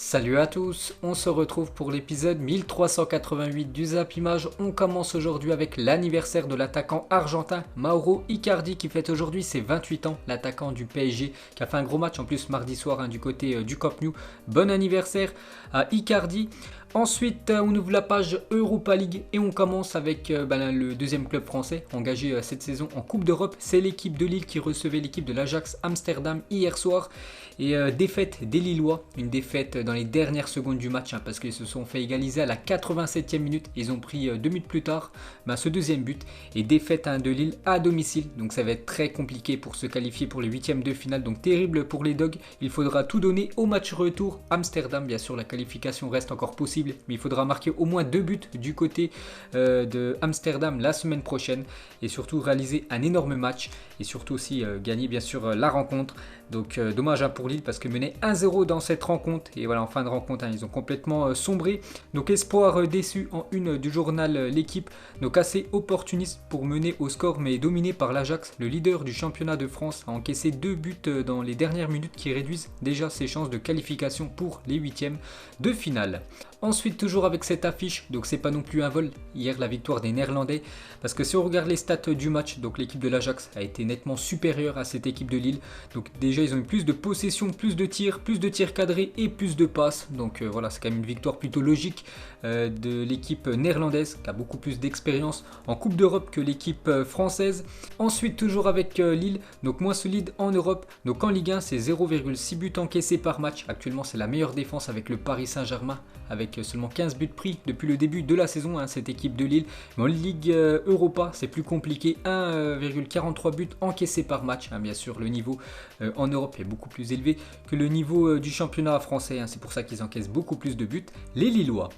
Salut à tous, on se retrouve pour l'épisode 1388 du Zap Image. On commence aujourd'hui avec l'anniversaire de l'attaquant argentin Mauro Icardi qui fête aujourd'hui ses 28 ans, l'attaquant du PSG qui a fait un gros match en plus mardi soir du côté du Camp Nou. Bon anniversaire à Icardi. Ensuite, on ouvre la page Europa League et on commence avec le deuxième club français engagé cette saison en Coupe d'Europe. C'est l'équipe de Lille qui recevait l'équipe de l'Ajax Amsterdam hier soir. Et défaite des Lillois, une défaite dans les dernières secondes du match parce qu'ils se sont fait égaliser à la 87e minute. Ils ont pris 2 minutes plus tard ce deuxième but et défaite de Lille à domicile. Donc ça va être très compliqué pour se qualifier pour les huitièmes de finale. Donc terrible pour les Dogs. Il faudra tout donner au match retour. Amsterdam, bien sûr, la qualification reste encore possible, mais il faudra marquer au moins 2 buts du côté de Amsterdam la semaine prochaine et surtout réaliser un énorme match et surtout aussi gagner bien sûr la rencontre. Donc dommage pour Lille parce que menait 1-0 dans cette rencontre et voilà, en fin de rencontre ils ont complètement sombré. Donc espoir déçu en une du journal L'équipe, donc assez opportuniste pour mener au score mais dominé par l'Ajax. Le leader du championnat de France a encaissé 2 buts dans les dernières minutes qui réduisent déjà ses chances de qualification pour les huitièmes de finale. Ensuite, toujours avec cette affiche, donc c'est pas non plus un vol, hier la victoire des Néerlandais, parce que si on regarde les stats du match, donc l'équipe de l'Ajax a été nettement supérieure à cette équipe de Lille, donc déjà ils ont eu plus de possession, plus de tirs cadrés et plus de passes, donc voilà, c'est quand même une victoire plutôt logique de l'équipe néerlandaise qui a beaucoup plus d'expérience en Coupe d'Europe que l'équipe française. Ensuite, toujours avec Lille, donc moins solide en Europe, donc en Ligue 1 c'est 0,6 buts encaissés par match, actuellement c'est la meilleure défense avec le Paris Saint-Germain, avec seulement 15 buts pris depuis le début de la saison, cette équipe de Lille. Mais en Ligue Europa, c'est plus compliqué, 1,43 buts encaissés par match. Bien sûr, le niveau en Europe est beaucoup plus élevé que le niveau du championnat français. C'est pour ça qu'ils encaissent beaucoup plus de buts, les Lillois.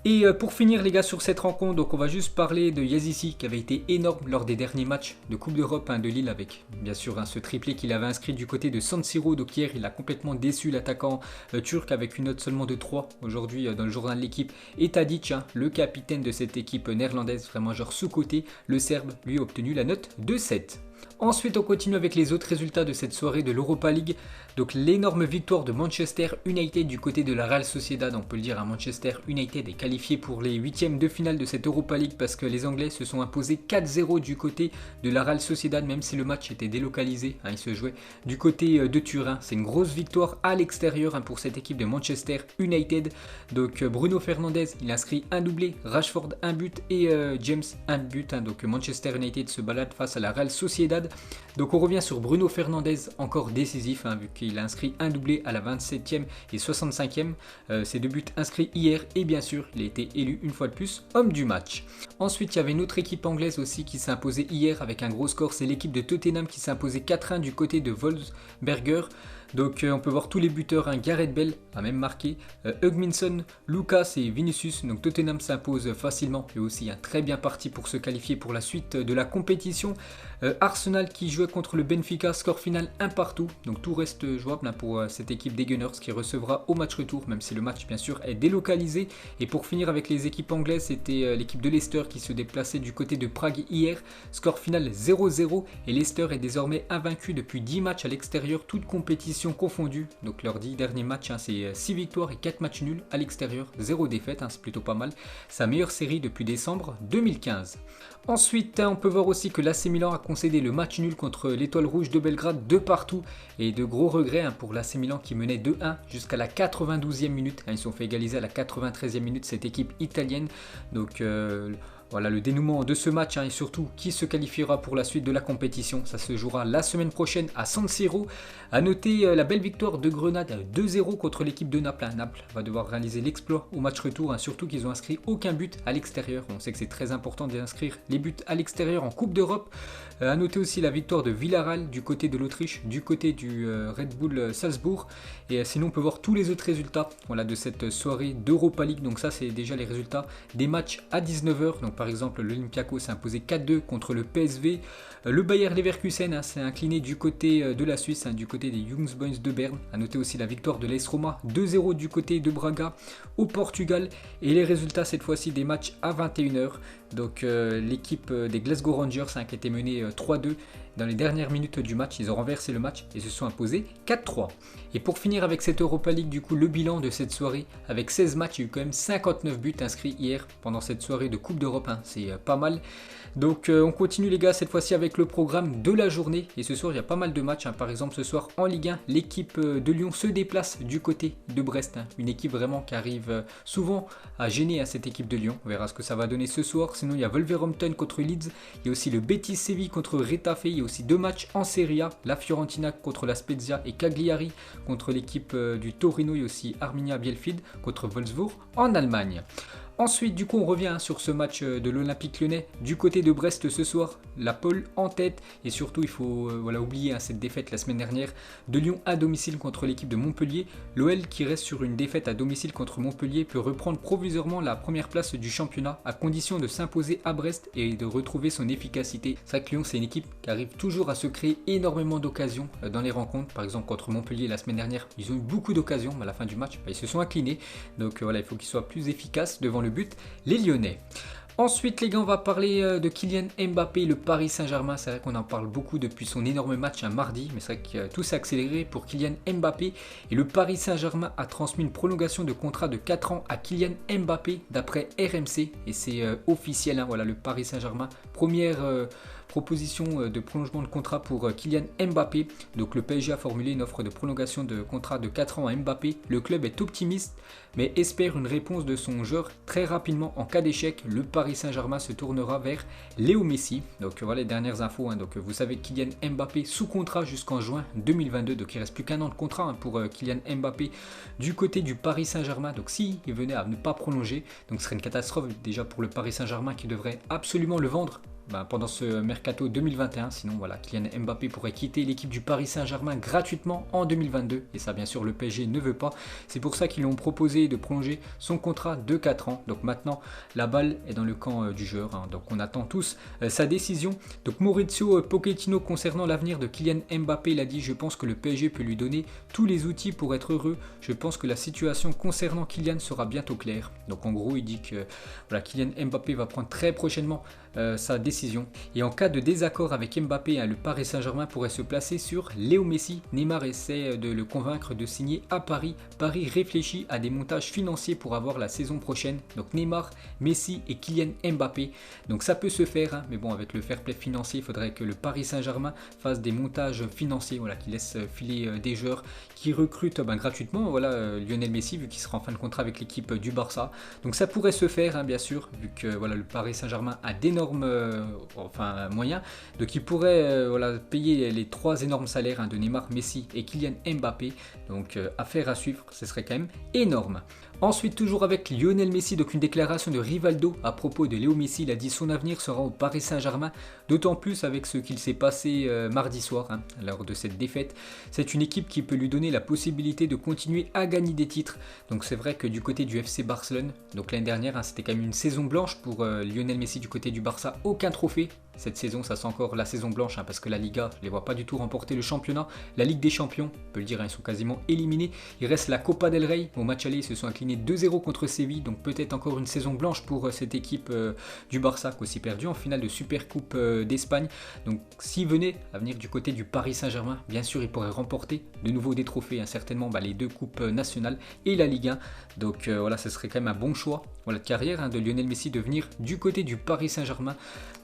Et pour finir les gars sur cette rencontre, donc on va juste parler de Yazici qui avait été énorme lors des derniers matchs de Coupe d'Europe de Lille avec bien sûr ce triplé qu'il avait inscrit du côté de San Siro. Donc hier il a complètement déçu l'attaquant turc avec une note seulement de 3 aujourd'hui dans le journal de l'équipe. Et Tadic, le capitaine de cette équipe néerlandaise, vraiment genre sous-côté, le Serbe lui a obtenu la note de 7. Ensuite, on continue avec les autres résultats de cette soirée de l'Europa League. Donc l'énorme victoire de Manchester United du côté de la Real Sociedad. On peut le dire, Manchester United est qualifié pour les huitièmes de finale de cette Europa League parce que les Anglais se sont imposés 4-0 du côté de la Real Sociedad, même si le match était délocalisé. Il se jouait du côté de Turin. C'est une grosse victoire à l'extérieur pour cette équipe de Manchester United. Donc Bruno Fernandes, il inscrit un doublé, Rashford un but et James un but. Donc Manchester United se balade face à la Real Sociedad. Donc on revient sur Bruno Fernandes, encore décisif vu qu'il a inscrit un doublé à la 27e et 65e. Ces 2 buts inscrits hier et bien sûr il a été élu une fois de plus homme du match. Ensuite il y avait une autre équipe anglaise aussi qui s'est imposée hier avec un gros score, c'est l'équipe de Tottenham qui s'est imposée 4-1 du côté de Wolfsberger. Donc on peut voir tous les buteurs, Gareth Bale a même marqué, Hugminson, Lucas et Vinicius. Donc Tottenham s'impose facilement et aussi très bien parti pour se qualifier pour la suite de la compétition. Arsenal qui jouait contre le Benfica, score final 1 partout. Donc tout reste jouable pour cette équipe des Gunners qui recevra au match retour, même si le match bien sûr est délocalisé. Et pour finir avec les équipes anglaises, c'était l'équipe de Leicester qui se déplaçait du côté de Prague hier. Score final 0-0 et Leicester est désormais invaincu depuis 10 matchs à l'extérieur, toute compétition confondue. Donc leurs 10 derniers matchs, c'est 6 victoires et 4 matchs nuls à l'extérieur, 0 défaite, c'est plutôt pas mal. Sa meilleure série depuis décembre 2015. Ensuite, on peut voir aussi que l'AC Milan a concédé le match nul contre l'Étoile Rouge de Belgrade de partout. Et de gros regrets pour l'AC Milan qui menait 2-1 jusqu'à la 92e minute. Ils se sont fait égaliser à la 93e minute cette équipe italienne. Donc voilà le dénouement de ce match et surtout qui se qualifiera pour la suite de la compétition. Ça se jouera la semaine prochaine à San Siro. A noter la belle victoire de Grenade 2-0 contre l'équipe de Naples. Naples va devoir réaliser l'exploit au match retour, surtout qu'ils n'ont inscrit aucun but à l'extérieur. On sait que c'est très important d'inscrire les buts à l'extérieur en Coupe d'Europe. A noter aussi la victoire de Villarreal du côté de l'Autriche, du côté du Red Bull Salzbourg. Et sinon on peut voir tous les autres résultats de cette soirée d'Europa League. Donc ça c'est déjà les résultats des matchs à 19h. Donc par exemple l'Olympiakos s'est imposé 4-2 contre le PSV. Le Bayer Leverkusen s'est incliné du côté de la Suisse, du côté des Young Boys de Berne. A noter aussi la victoire de l'AS Roma 2-0 du côté de Braga au Portugal. Et les résultats cette fois-ci des matchs à 21h. Donc l'équipe des Glasgow Rangers qui était menée 3-2. Dans les dernières minutes du match, ils ont renversé le match et se sont imposés 4-3. Et pour finir avec cette Europa League, du coup, le bilan de cette soirée, avec 16 matchs, il y a eu quand même 59 buts inscrits hier pendant cette soirée de Coupe d'Europe, hein. C'est pas mal. Donc on continue les gars, cette fois-ci avec le programme de la journée. Et ce soir, il y a pas mal de matchs, hein. Par exemple, ce soir en Ligue 1, l'équipe de Lyon se déplace du côté de Brest, hein. Une équipe vraiment qui arrive souvent à gêner cette équipe de Lyon. On verra ce que ça va donner ce soir. Sinon, il y a Wolverhampton contre Leeds. Il y a aussi le Betis Séville contre Retafe. Il y a aussi 2 matchs en Serie A. La Fiorentina contre la Spezia et Cagliari contre l'équipe du Torino. Il y a aussi Arminia Bielefeld contre Wolfsburg en Allemagne. Ensuite, du coup, on revient sur ce match de l'Olympique Lyonnais du côté de Brest ce soir. La pole en tête et surtout, il faut oublier cette défaite la semaine dernière de Lyon à domicile contre l'équipe de Montpellier. L'OL qui reste sur une défaite à domicile contre Montpellier peut reprendre provisoirement la première place du championnat à condition de s'imposer à Brest et de retrouver son efficacité. C'est vrai que Lyon, c'est une équipe qui arrive toujours à se créer énormément d'occasions dans les rencontres. Par exemple, contre Montpellier la semaine dernière, ils ont eu beaucoup d'occasions, mais à la fin du match, ils se sont inclinés. Donc il faut qu'ils soient plus efficaces devant le but, les Lyonnais. Ensuite les gars, on va parler de Kylian Mbappé, le Paris Saint-Germain. C'est vrai qu'on en parle beaucoup depuis son énorme match un mardi, mais c'est vrai que tout s'est accéléré pour Kylian Mbappé. Et le Paris Saint-Germain a transmis une prolongation de contrat de 4 ans à Kylian Mbappé d'après RMC. Et c'est officiel, hein, le Paris Saint-Germain, première proposition de prolongement de contrat pour Kylian Mbappé. Donc le PSG a formulé une offre de prolongation de contrat de 4 ans à Mbappé. Le club est optimiste mais espère une réponse de son joueur très rapidement. En cas d'échec, le Paris Saint-Germain se tournera vers Léo Messi. Donc voilà les dernières infos, hein. Donc vous savez Kylian Mbappé sous contrat jusqu'en juin 2022. Donc il ne reste plus qu'un an de contrat, hein, pour Kylian Mbappé du côté du Paris Saint-Germain. Donc s'il venait à ne pas prolonger, donc ce serait une catastrophe déjà pour le Paris Saint-Germain qui devrait absolument le vendre pendant ce mercato 2021. Sinon Kylian Mbappé pourrait quitter l'équipe du Paris Saint-Germain gratuitement en 2022 et ça bien sûr le PSG ne veut pas. C'est pour ça qu'ils lui ont proposé de prolonger son contrat de 4 ans. Donc maintenant la balle est dans le camp du joueur, hein. Donc on attend tous sa décision. Donc Maurizio Pochettino concernant l'avenir de Kylian Mbappé, il a dit: je pense que le PSG peut lui donner tous les outils pour être heureux. Je pense que la situation concernant Kylian sera bientôt claire. Donc en gros il dit que Kylian Mbappé va prendre très prochainement sa décision. Et en cas de désaccord avec Mbappé, hein, le Paris Saint-Germain pourrait se placer sur Léo Messi. Neymar essaie de le convaincre de signer à Paris. Paris réfléchit à des montages financiers pour avoir la saison prochaine. Donc Neymar, Messi et Kylian Mbappé. Donc ça peut se faire, hein, mais bon, avec le fair play financier, il faudrait que le Paris Saint-Germain fasse des montages financiers, qui laisse filer des joueurs qui recrutent gratuitement. Lionel Messi, vu qu'il sera en fin de contrat avec l'équipe du Barça. Donc ça pourrait se faire, hein, bien sûr, vu que le Paris Saint-Germain a d'énormes moyens. Donc il pourrait payer les 3 énormes salaires, hein, de Neymar, Messi et Kylian Mbappé. Donc affaire à suivre, ce serait quand même énorme. Ensuite, toujours avec Lionel Messi, donc une déclaration de Rivaldo à propos de Léo Messi. Il a dit: son avenir sera au Paris Saint-Germain, d'autant plus avec ce qu'il s'est passé mardi soir, hein, lors de cette défaite. C'est une équipe qui peut lui donner la possibilité de continuer à gagner des titres. Donc c'est vrai que du côté du FC Barcelone, donc l'année dernière, hein, c'était quand même une saison blanche pour Lionel Messi du côté du Barça. Aucun trophée. Cette saison, ça sent encore la saison blanche, hein, parce que la Liga, je ne les vois pas du tout remporter le championnat. La Ligue des Champions, on peut le dire, hein, ils sont quasiment éliminés. Il reste la Copa del Rey. Au match aller, ils se sont inclinés 2-0 contre Séville. Donc peut-être encore une saison blanche pour cette équipe du Barça, qui a aussi perdu en finale de Supercoupe d'Espagne. Donc s'il venait à venir du côté du Paris Saint-Germain, bien sûr, il pourrait remporter de nouveau des trophées, hein, certainement les 2 coupes nationales et la Ligue 1. Donc ce serait quand même un bon choix de carrière, hein, de Lionel Messi de venir du côté du Paris Saint-Germain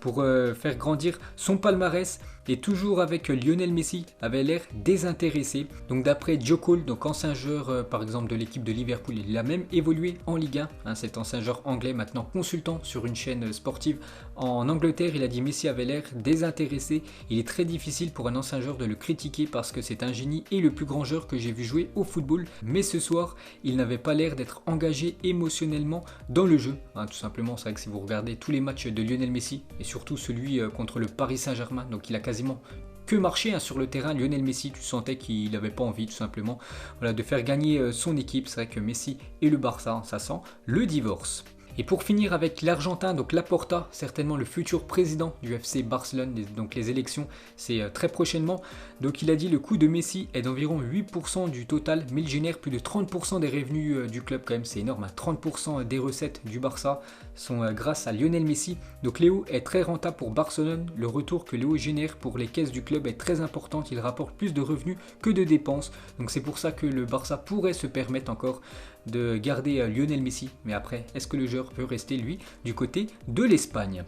pour faire grandir son palmarès. Et toujours avec Lionel Messi avait l'air désintéressé. Donc d'après Joe Cole, donc ancien joueur par exemple de l'équipe de Liverpool, il a même évolué en Ligue 1, hein, cet ancien joueur anglais maintenant consultant sur une chaîne sportive en Angleterre. Il a dit: Messi avait l'air désintéressé. Il est très difficile pour un ancien joueur de le critiquer parce que c'est un génie et le plus grand joueur que j'ai vu jouer au football. Mais ce soir, il n'avait pas l'air d'être engagé émotionnellement dans le jeu, hein, tout simplement. C'est vrai que si vous regardez tous les matchs de Lionel Messi et surtout celui contre le Paris Saint-Germain, donc il a quasiment que marcher, hein, sur le terrain. Lionel Messi, tu sentais qu'il n'avait pas envie tout simplement de faire gagner son équipe. C'est vrai que Messi et le Barça, ça sent le divorce. Et pour finir avec l'Argentin, donc Laporta, certainement le futur président du FC Barcelone, donc les élections c'est très prochainement. Donc il a dit: le coût de Messi est d'environ 8% du total, mais il génère plus de 30% des revenus du club quand même, c'est énorme, hein. 30% des recettes du Barça, sont grâce à Lionel Messi. Donc Léo est très rentable pour Barcelone. Le retour que Léo génère pour les caisses du club est très important. Il rapporte plus de revenus que de dépenses. Donc c'est pour ça que le Barça pourrait se permettre encore de garder Lionel Messi. Mais après, est-ce que le joueur peut rester, lui, du côté de l'Espagne?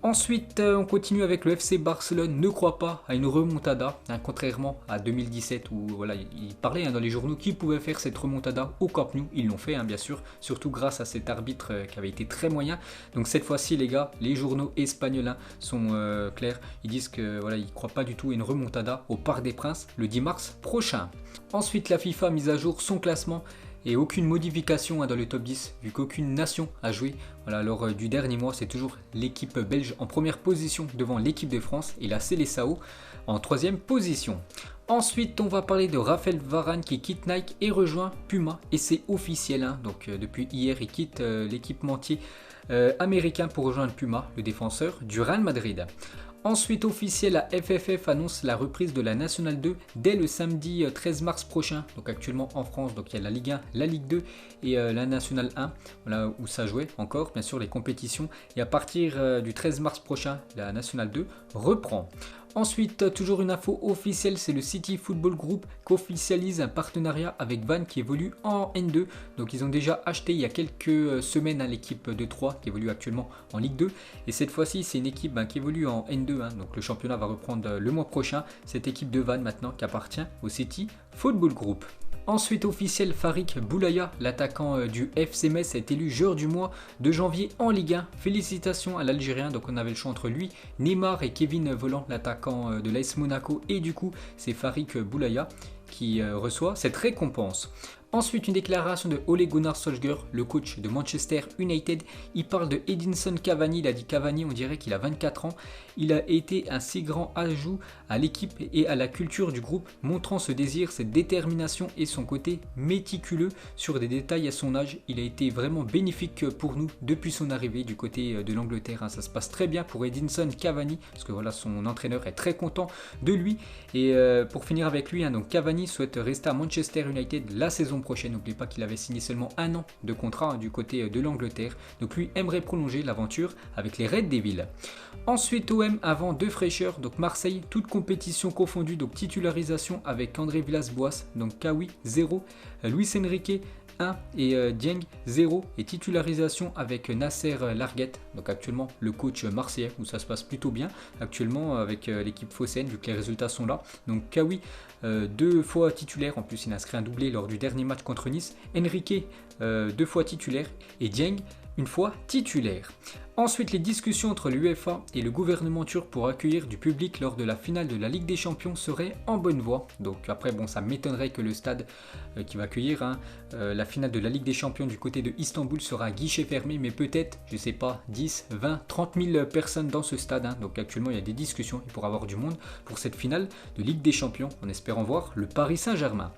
Ensuite, on continue avec le FC Barcelone. Ne croit pas à une remontada, contrairement à 2017 où voilà, il parlait dans les journaux qu'ils pouvaient faire cette remontada au Camp Nou. Ils l'ont fait, bien sûr, surtout grâce à cet arbitre qui avait été très moyen. Donc cette fois-ci, les gars, les journaux espagnols sont clairs. Ils disent que voilà, ils ne croient pas du tout à une remontada au Parc des Princes le 10 mars prochain. Ensuite, la FIFA a mis à jour son classement. Et aucune modification dans le top 10, vu qu'aucune nation a joué. Voilà, lors du dernier mois, c'est toujours l'équipe belge en première position devant l'équipe de France et la Seleção en troisième position. Ensuite, on va parler de Raphaël Varane qui quitte Nike et rejoint Puma. Et c'est officiel, donc depuis hier, il quitte l'équipementier américain pour rejoindre Puma, le défenseur du Real Madrid. Ensuite, officiel, la FFF annonce la reprise de la National 2 dès le samedi 13 mars prochain. Donc actuellement en France, donc il y a la Ligue 1, la Ligue 2 et la National 1, voilà où ça jouait encore, bien sûr les compétitions. Et à partir du 13 mars prochain, la National 2 reprend. Ensuite, toujours une info officielle, c'est le City Football Group qui officialise un partenariat avec Vannes qui évolue en N2. Donc ils ont déjà acheté il y a quelques semaines l'équipe de Troyes qui évolue actuellement en Ligue 2. Et cette fois-ci, c'est une équipe qui évolue en N2. Donc le championnat va reprendre le mois prochain. Cette équipe de Vannes maintenant qui appartient au City Football Group. Ensuite officiel, Farik Boulaya, l'attaquant du FC Metz, est élu joueur du mois de janvier en Ligue 1. Félicitations à l'Algérien, donc on avait le choix entre lui, Neymar et Kevin Volland, l'attaquant de l'AS Monaco, et du coup c'est Farik Boulaya qui reçoit cette récompense. Ensuite, une déclaration de Ole Gunnar Solskjaer, le coach de Manchester United. Il parle de Edinson Cavani. Il a dit Cavani, on dirait qu'il a 24 ans. Il a été un si grand ajout à l'équipe et à la culture du groupe, montrant ce désir, cette détermination et son côté méticuleux sur des détails à son âge. Il a été vraiment bénéfique pour nous depuis son arrivée du côté de l'Angleterre. Ça se passe très bien pour Edinson Cavani parce que voilà, son entraîneur est très content de lui. Et pour finir avec lui, donc Cavani souhaite rester à Manchester United la saison prochaine. N'oubliez pas qu'il avait signé seulement 1 an de contrat du côté de l'Angleterre. Donc lui aimerait prolonger l'aventure avec les Red Devils. Ensuite, OM avant de fraîcheur. Donc Marseille, toute compétition confondue. Donc titularisation avec André Villas-Boas. Donc Kawi 0. Luis Enrique 1 et Dieng 0. Et titularisation avec Nasser Larguette. Donc actuellement le coach marseillais où ça se passe plutôt bien. Actuellement avec l'équipe phocéenne vu que les résultats sont là. Donc Kawi 2 fois titulaire. En plus il a inscrit un doublé lors du dernier match contre Nice. Enrique 2 fois titulaire. Et Dieng 1 fois titulaire. Ensuite, les discussions entre l'UEFA et le gouvernement turc pour accueillir du public lors de la finale de la Ligue des Champions seraient en bonne voie. Donc après, bon, ça m'étonnerait que le stade qui va accueillir la finale de la Ligue des Champions du côté de Istanbul sera à guichet fermé, mais peut-être, je sais pas, 10, 20, 30 000 personnes dans ce stade. Donc actuellement, il y a des discussions, il pourra y avoir du monde pour cette finale de Ligue des Champions, en espérant voir le Paris Saint-Germain.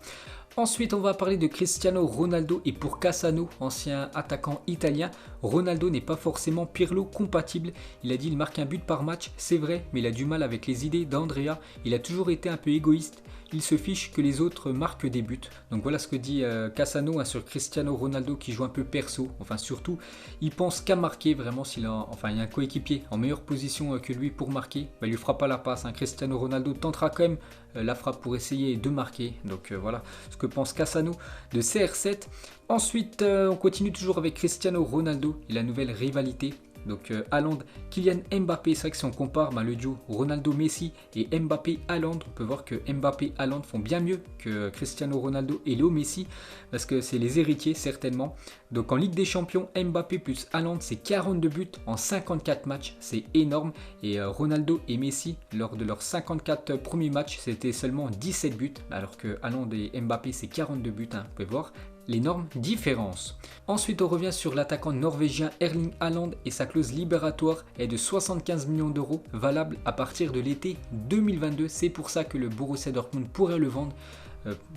Ensuite, on va parler de Cristiano Ronaldo et pour Cassano, ancien attaquant italien, Ronaldo n'est pas forcément Pirlo compatible. Il a dit il marque un but par match, c'est vrai, mais il a du mal avec les idées d'Andrea. Il a toujours été un peu égoïste. Il se fiche que les autres marquent des buts. Donc voilà ce que dit Cassano sur Cristiano Ronaldo qui joue un peu perso. Enfin surtout, il pense qu'à marquer vraiment s'il a, il y a un coéquipier en meilleure position que lui pour marquer. Il lui fera pas la passe. Cristiano Ronaldo tentera quand même la frappe pour essayer de marquer. Donc voilà ce que pense Cassano de CR7. Ensuite, on continue toujours avec Cristiano Ronaldo et la nouvelle rivalité. Donc Haaland, Kylian Mbappé, c'est vrai que si on compare le duo Ronaldo-Messi et Mbappé-Haaland, on peut voir que Mbappé-Haaland font bien mieux que Cristiano Ronaldo et Léo Messi, parce que c'est les héritiers certainement. Donc en Ligue des Champions, Mbappé plus Haaland, c'est 42 buts en 54 matchs, c'est énorme. Et Ronaldo et Messi, lors de leurs 54 premiers matchs, c'était seulement 17 buts, alors que Haaland et Mbappé, c'est 42 buts, vous pouvez voir l'énorme différence. Ensuite, on revient sur l'attaquant norvégien Erling Haaland et sa clause libératoire est de 75 millions d'euros, valable à partir de l'été 2022. C'est pour ça que le Borussia Dortmund pourrait le vendre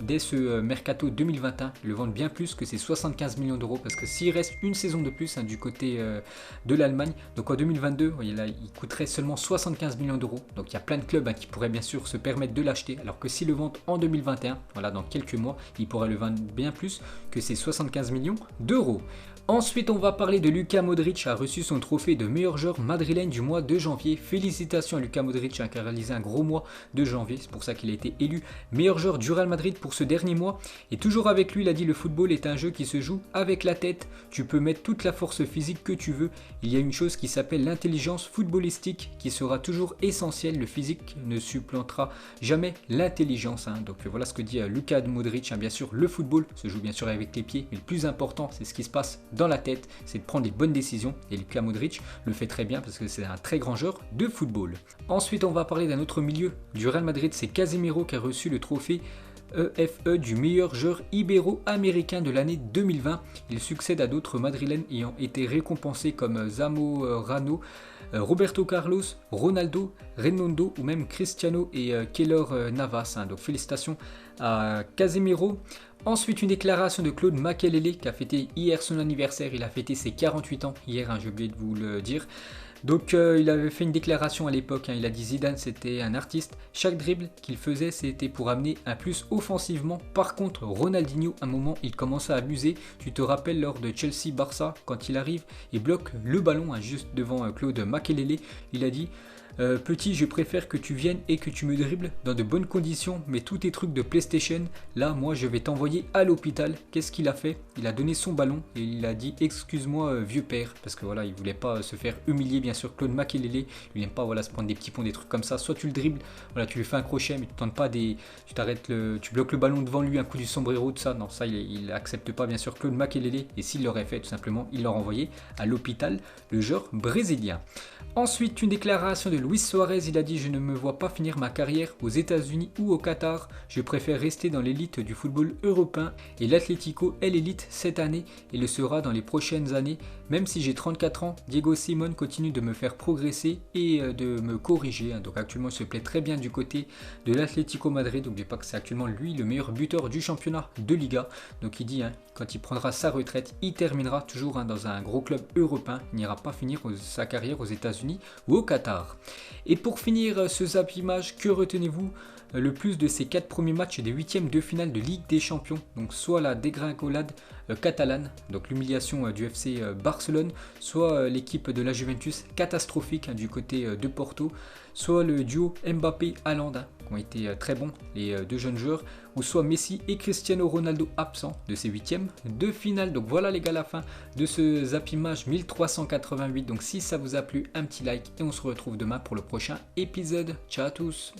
dès ce mercato 2021, le vendre bien plus que ces 75 millions d'euros, parce que s'il reste une saison de plus du côté de l'Allemagne, donc en 2022, vous voyez là, il coûterait seulement 75 millions d'euros. Donc il y a plein de clubs qui pourraient bien sûr se permettre de l'acheter, alors que s'il le vendent en 2021, voilà, dans quelques mois, il pourrait le vendre bien plus que ces 75 millions d'euros. Ensuite, on va parler de Luka Modric, a reçu son trophée de meilleur joueur madrilène du mois de janvier. Félicitations à Luka Modric qui a réalisé un gros mois de janvier, c'est pour ça qu'il a été élu meilleur joueur du Real Madrid pour ce dernier mois. Et toujours avec lui, il a dit: le football est un jeu qui se joue avec la tête, tu peux mettre toute la force physique que tu veux, il y a une chose qui s'appelle l'intelligence footballistique qui sera toujours essentielle, le physique ne supplantera jamais l'intelligence. Donc voilà ce que dit Luka Modric. Bien sûr, le football se joue bien sûr avec les pieds, mais le plus important c'est ce qui se passe dans la tête, c'est de prendre les bonnes décisions, et Luka Modric le fait très bien parce que c'est un très grand joueur de football. Ensuite, on va parler d'un autre milieu du Real Madrid, c'est Casemiro qui a reçu le trophée EFE du meilleur joueur ibéro-américain de l'année 2020. Il succède à d'autres madrilènes ayant été récompensés comme Zamorano, Roberto Carlos, Ronaldo, Reynondo ou même Cristiano et Keylor Navas. Donc félicitations à Casemiro. Ensuite, une déclaration de Claude Makélélé qui a fêté hier son anniversaire. Il a fêté ses 48 ans hier, j'ai oublié de vous le dire. Donc il avait fait une déclaration à l'époque, il a dit: Zidane c'était un artiste, chaque dribble qu'il faisait c'était pour amener un plus offensivement. Par contre Ronaldinho, à un moment il commence à abuser, tu te rappelles lors de Chelsea-Barça quand il arrive et bloque le ballon juste devant Claude Makélélé, il a dit: petit, je préfère que tu viennes et que tu me dribbles dans de bonnes conditions, mais tous tes trucs de PlayStation, là, moi, je vais t'envoyer à l'hôpital. Qu'est-ce qu'il a fait? Il a donné son ballon et il a dit: excuse-moi, vieux père, parce que voilà, il voulait pas se faire humilier, bien sûr. Claude Makélélé, il n'aime pas se prendre des petits ponts, des trucs comme ça. Soit tu le dribbles, voilà, tu lui fais un crochet, mais tu tentes pas tu bloques le ballon devant lui, un coup du sombrero, tout ça. Non, ça, il accepte pas, bien sûr, Claude Makélélé. Et s'il l'aurait fait, tout simplement, il l'aurait envoyé à l'hôpital, le joueur brésilien. Ensuite, une déclaration de Luis Suarez, il a dit: je ne me vois pas finir ma carrière aux États-Unis ou au Qatar, je préfère rester dans l'élite du football européen et l'Atlético est l'élite cette année et le sera dans les prochaines années. Même si j'ai 34 ans, Diego Simón continue de me faire progresser et de me corriger. Donc actuellement, il se plaît très bien du côté de l'Atlético Madrid. N'oubliez pas que c'est actuellement lui le meilleur buteur du championnat de Liga. Donc il dit, quand il prendra sa retraite, il terminera toujours dans un gros club européen. Il n'ira pas finir sa carrière aux États-Unis ou au Qatar. Et pour finir ce Zap Image, que retenez-vous le plus de ces 4 premiers matchs des 8e de finale de Ligue des Champions? Donc soit la dégringolade catalane, donc l'humiliation du FC Barcelone, soit l'équipe de la Juventus catastrophique du côté de Porto, soit le duo Mbappé-Haaland qui ont été très bons, les deux jeunes joueurs, ou soit Messi et Cristiano Ronaldo absents de ces 8e de finale. Donc voilà les gars, la fin de ce Zap Image 1388. Donc si ça vous a plu, un petit like et on se retrouve demain pour le prochain épisode. Ciao à tous.